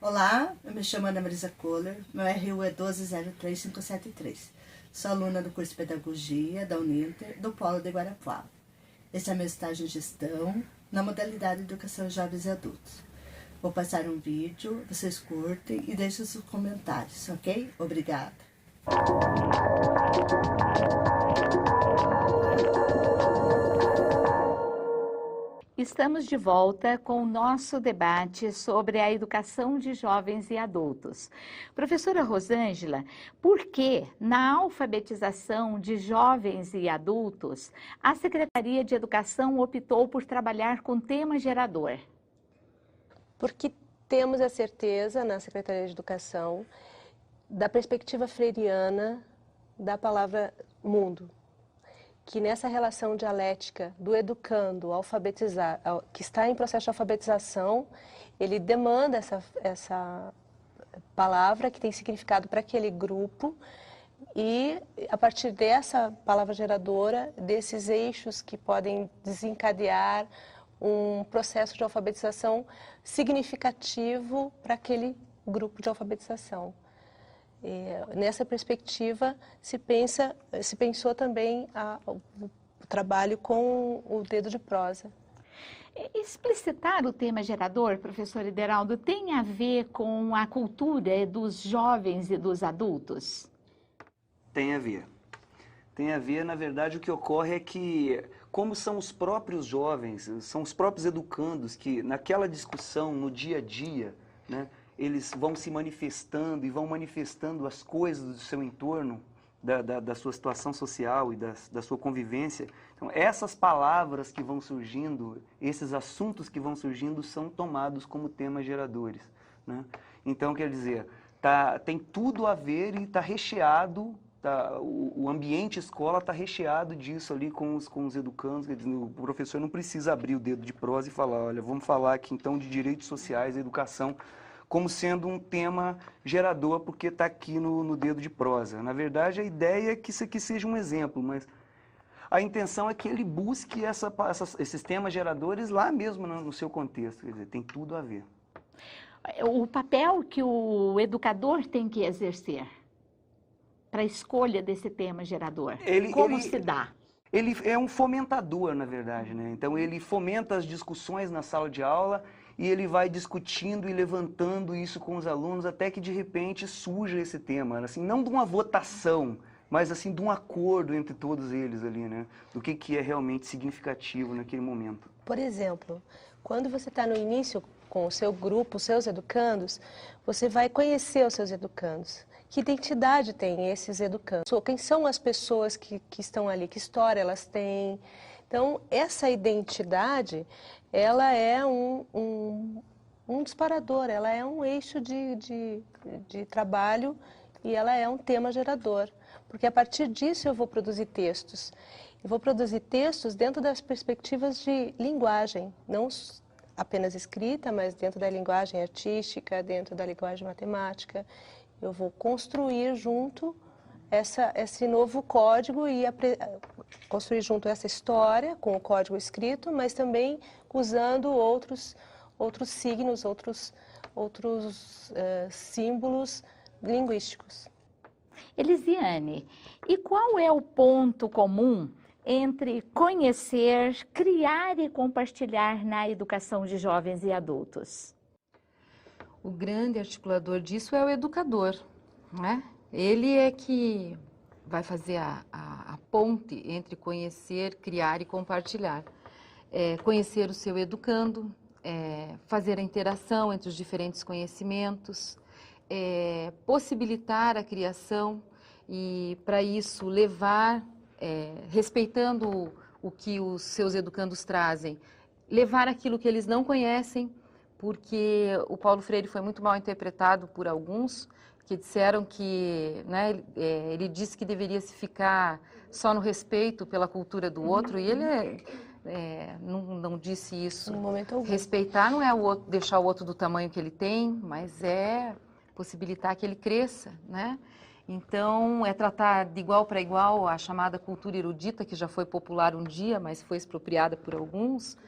Olá, eu me chamo Ana Marisa Kohler, meu RU é 1203573. Sou aluna do curso de Pedagogia da Uninter, do Polo de Guarapuava. Este é meu estágio em gestão, na modalidade Educação Jovens e Adultos. Vou passar um vídeo, vocês curtem e deixem seus comentários, ok? Obrigada. Estamos de volta com o nosso debate sobre a educação de jovens e adultos. Professora Rosângela, por que na alfabetização de jovens e adultos, a Secretaria de Educação optou por trabalhar com tema gerador? Porque temos a certeza na Secretaria de Educação da perspectiva freiriana da palavra mundo, que nessa relação dialética do educando, alfabetizar, que está em processo de alfabetização, ele demanda essa palavra que tem significado para aquele grupo e, a partir dessa palavra geradora, desses eixos que podem desencadear um processo de alfabetização significativo para aquele grupo de alfabetização. Nessa perspectiva, se pensou também o trabalho com o dedo de prosa. Explicitar o tema gerador, professor Ideraldo, tem a ver com a cultura dos jovens e dos adultos? Tem a ver. Tem a ver, na verdade, o que ocorre é que, como são os próprios jovens, são os próprios educandos que, naquela discussão, no dia a dia, né, eles vão se manifestando e vão manifestando as coisas do seu entorno, da sua situação social e da sua convivência. Então, essas palavras que vão surgindo, esses assuntos que vão surgindo, são tomados como temas geradores, né? Então, quer dizer, tem tudo a ver e está recheado, o ambiente escola está recheado disso ali com os educandos. Quer dizer, o professor não precisa abrir o dedo de prosa e falar, olha, vamos falar aqui então de direitos sociais, educação, como sendo um tema gerador, porque está aqui no dedo de prosa. Na verdade, a ideia é que isso aqui seja um exemplo, mas a intenção é que ele busque esses temas geradores lá mesmo no seu contexto. Quer dizer, tem tudo a ver. O papel que o educador tem que exercer para a escolha desse tema gerador, como se dá? Ele é um fomentador, na verdade, né? Então, ele fomenta as discussões na sala de aula e ele vai discutindo e levantando isso com os alunos até que, de repente, surja esse tema. Assim, não de uma votação, mas assim, de um acordo entre todos eles ali, né? Do que é realmente significativo naquele momento. Por exemplo, quando você está no início com o seu grupo, os seus educandos, você vai conhecer os seus educandos. Que identidade têm esses educandos? Quem são as pessoas que estão ali? Que história elas têm? Então, essa identidade, ela é um disparador, ela é um eixo de trabalho e ela é um tema gerador. Porque a partir disso eu vou produzir textos. Eu vou produzir textos dentro das perspectivas de linguagem, não apenas escrita, mas dentro da linguagem artística, dentro da linguagem matemática. Eu vou construir junto esse novo código e construir junto essa história com o código escrito, mas também usando outros signos, outros símbolos linguísticos. Elisiane, e qual é o ponto comum entre conhecer, criar e compartilhar na educação de jovens e adultos? O grande articulador disso é o educador, né? Ele é que vai fazer a ponte entre conhecer, criar e compartilhar. Conhecer o seu educando, fazer a interação entre os diferentes conhecimentos, possibilitar a criação e, para isso, levar, respeitando o que os seus educandos trazem, levar aquilo que eles não conhecem, porque o Paulo Freire foi muito mal interpretado por alguns, que disseram que, né, ele disse que deveria se ficar só no respeito pela cultura do outro, e ele não disse isso. No momento algum. Respeitar não é deixar o outro do tamanho que ele tem, mas é possibilitar que ele cresça, né? Então, é tratar de igual para igual a chamada cultura erudita, que já foi popular um dia, mas foi expropriada por alguns,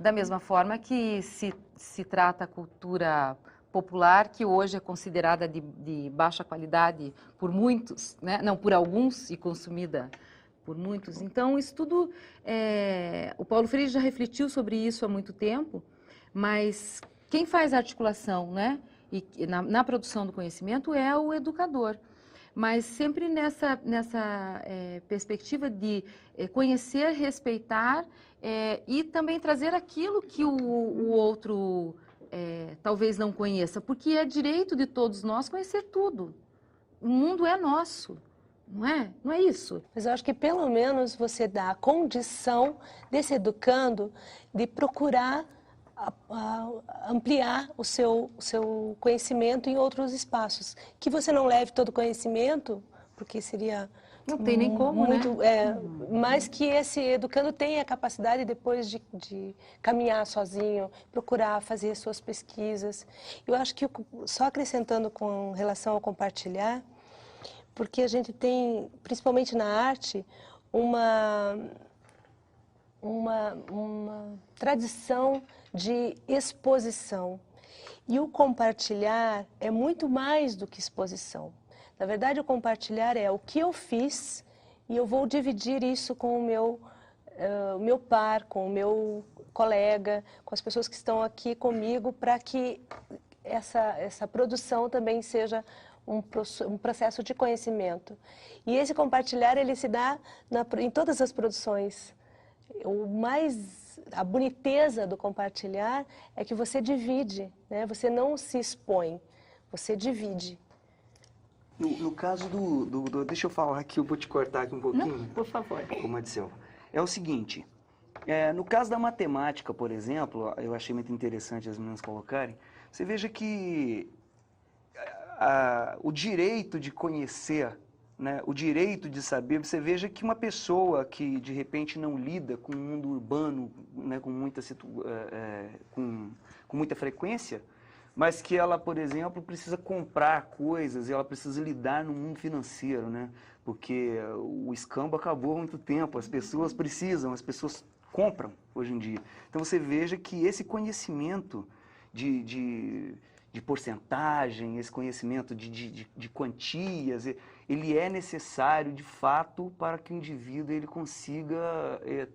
da mesma forma que se trata a cultura popular, que hoje é considerada de baixa qualidade por muitos, né? Não, por alguns, e consumida por muitos. Então, isso tudo, o Paulo Freire já refletiu sobre isso há muito tempo, mas quem faz a articulação, né, e na produção do conhecimento é o educador. Mas sempre nessa perspectiva de conhecer, respeitar e também trazer aquilo que o outro talvez não conheça, porque é direito de todos nós conhecer tudo. O mundo é nosso, não é? Não é isso? Mas eu acho que pelo menos você dá a condição desse educando de procurar ampliar o seu conhecimento em outros espaços. Que você não leve todo o conhecimento, porque seria... Não tem nem como, muito, né? Mas que esse educando tenha a capacidade depois de caminhar sozinho, procurar fazer suas pesquisas. Eu acho que, só acrescentando com relação ao compartilhar, porque a gente tem, principalmente na arte, uma tradição de exposição. E o compartilhar é muito mais do que exposição. Na verdade, o compartilhar é o que eu fiz e eu vou dividir isso com o meu par, com o meu colega, com as pessoas que estão aqui comigo, para que essa produção também seja um processo de conhecimento. E esse compartilhar, ele se dá em todas as produções. A boniteza do compartilhar é que você divide, né? Você não se expõe, você divide. No caso deixa eu falar aqui, eu vou te cortar aqui um pouquinho. Não, por favor. Ô, Marcelo, é o seguinte, no caso da matemática, por exemplo, eu achei muito interessante as meninas colocarem, você veja que o direito de conhecer, né, o direito de saber, você veja que uma pessoa que de repente não lida com o mundo urbano, né, com muita frequência, mas que ela, por exemplo, precisa comprar coisas, e ela precisa lidar no mundo financeiro, né? Porque o escambo acabou há muito tempo, as pessoas precisam, as pessoas compram hoje em dia. Então você veja que esse conhecimento de porcentagem, esse conhecimento de quantias, ele é necessário, de fato, para que o indivíduo ele consiga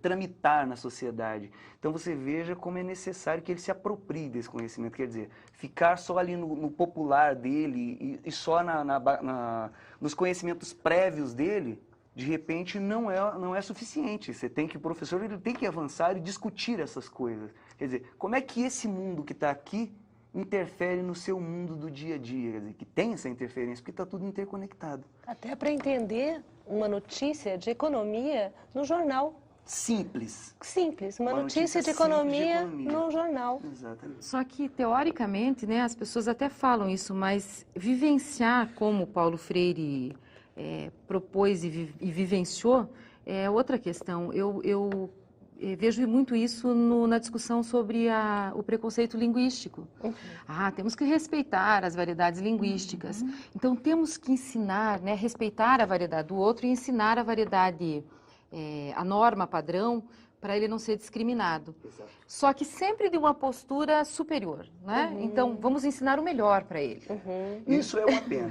tramitar na sociedade. Então você veja como é necessário que ele se aproprie desse conhecimento, quer dizer, ficar só ali no popular dele e só nos conhecimentos prévios dele, de repente não é suficiente. Você tem que, o professor ele tem que avançar e discutir essas coisas. Quer dizer, como é que esse mundo que está aqui interfere no seu mundo do dia a dia, quer dizer, que tem essa interferência, porque está tudo interconectado. Até para entender uma notícia de economia no jornal. Simples. Simples, uma notícia de economia no jornal. Exatamente. Só que, teoricamente, né, as pessoas até falam isso, mas vivenciar como Paulo Freire propôs e vivenciou é outra questão. Eu vejo muito isso na discussão sobre o preconceito linguístico. Temos que respeitar as variedades linguísticas. Então, temos que ensinar, né, respeitar a variedade do outro e ensinar a variedade, a norma padrão, para ele não ser discriminado. Exato. Só que sempre de uma postura superior, né? Então, vamos ensinar o melhor para ele. Isso é uma pena.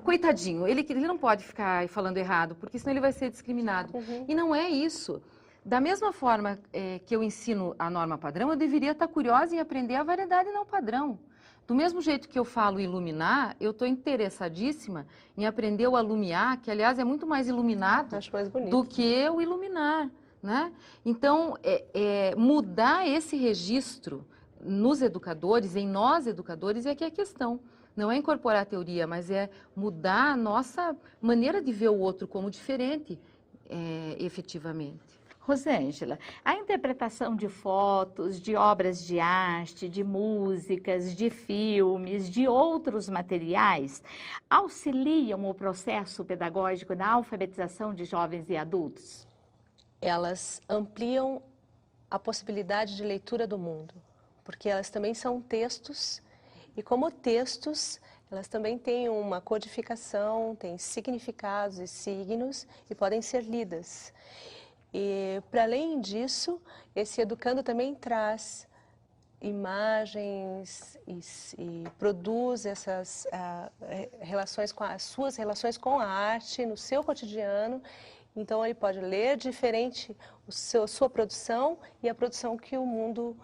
Coitadinho, ele não pode ficar falando errado, porque senão ele vai ser discriminado. E não é isso. Da mesma forma que eu ensino a norma padrão, eu deveria estar curiosa em aprender a variedade não padrão. Do mesmo jeito que eu falo iluminar, eu estou interessadíssima em aprender o alumiar, que aliás é muito mais iluminado do que o iluminar, né? Então, mudar esse registro nos educadores, em nós educadores, é que é a questão. Não é incorporar a teoria, mas é mudar a nossa maneira de ver o outro como diferente, efetivamente. Rosângela, a interpretação de fotos, de obras de arte, de músicas, de filmes, de outros materiais, auxiliam o processo pedagógico na alfabetização de jovens e adultos? Elas ampliam a possibilidade de leitura do mundo, porque elas também são textos, e como textos, elas também têm uma codificação, têm significados e signos, e podem ser lidas. E, para além disso, esse educando também traz imagens e produz essas relações com as suas relações com a arte no seu cotidiano. Então ele pode ler diferente sua produção e a produção que o mundo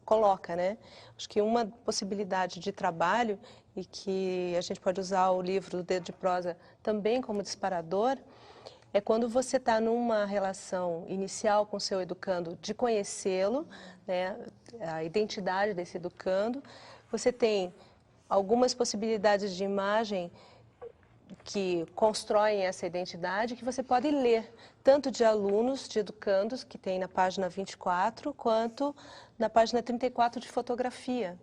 coloca, né? Acho que uma possibilidade de trabalho e que a gente pode usar o livro do Dedo de Prosa também como disparador é quando você está numa relação inicial com o seu educando, de conhecê-lo, né, a identidade desse educando. Você tem algumas possibilidades de imagem que constroem essa identidade, que você pode ler, tanto de alunos, de educandos, que tem na página 24, quanto na página 34 de fotografia.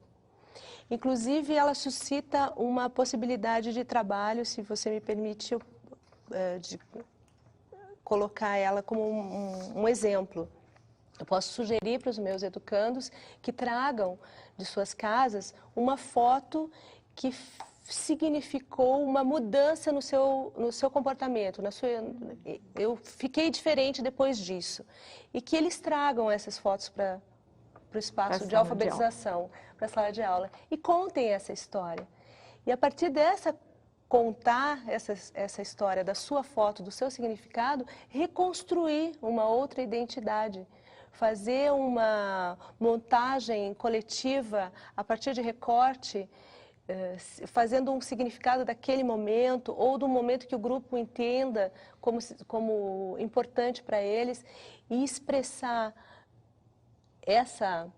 Inclusive, ela suscita uma possibilidade de trabalho, se você me permite, de colocar ela como um exemplo. Eu posso sugerir para os meus educandos que tragam de suas casas uma foto que significou uma mudança no seu comportamento. Eu fiquei diferente depois disso. E que eles tragam essas fotos para o espaço de alfabetização, para a sala de aula, e contem essa história. E a partir dessa contar essa história da sua foto, do seu significado, reconstruir uma outra identidade, fazer uma montagem coletiva a partir de recorte, fazendo um significado daquele momento ou do momento que o grupo entenda como importante para eles e expressar essa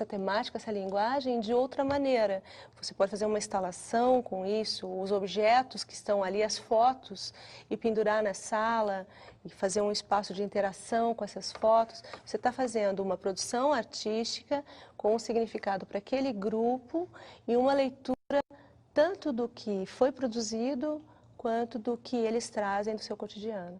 temática, essa linguagem de outra maneira. Você pode fazer uma instalação com isso, os objetos que estão ali, as fotos, e pendurar na sala, e fazer um espaço de interação com essas fotos. Você está fazendo uma produção artística com um significado para aquele grupo e uma leitura tanto do que foi produzido quanto do que eles trazem do seu cotidiano.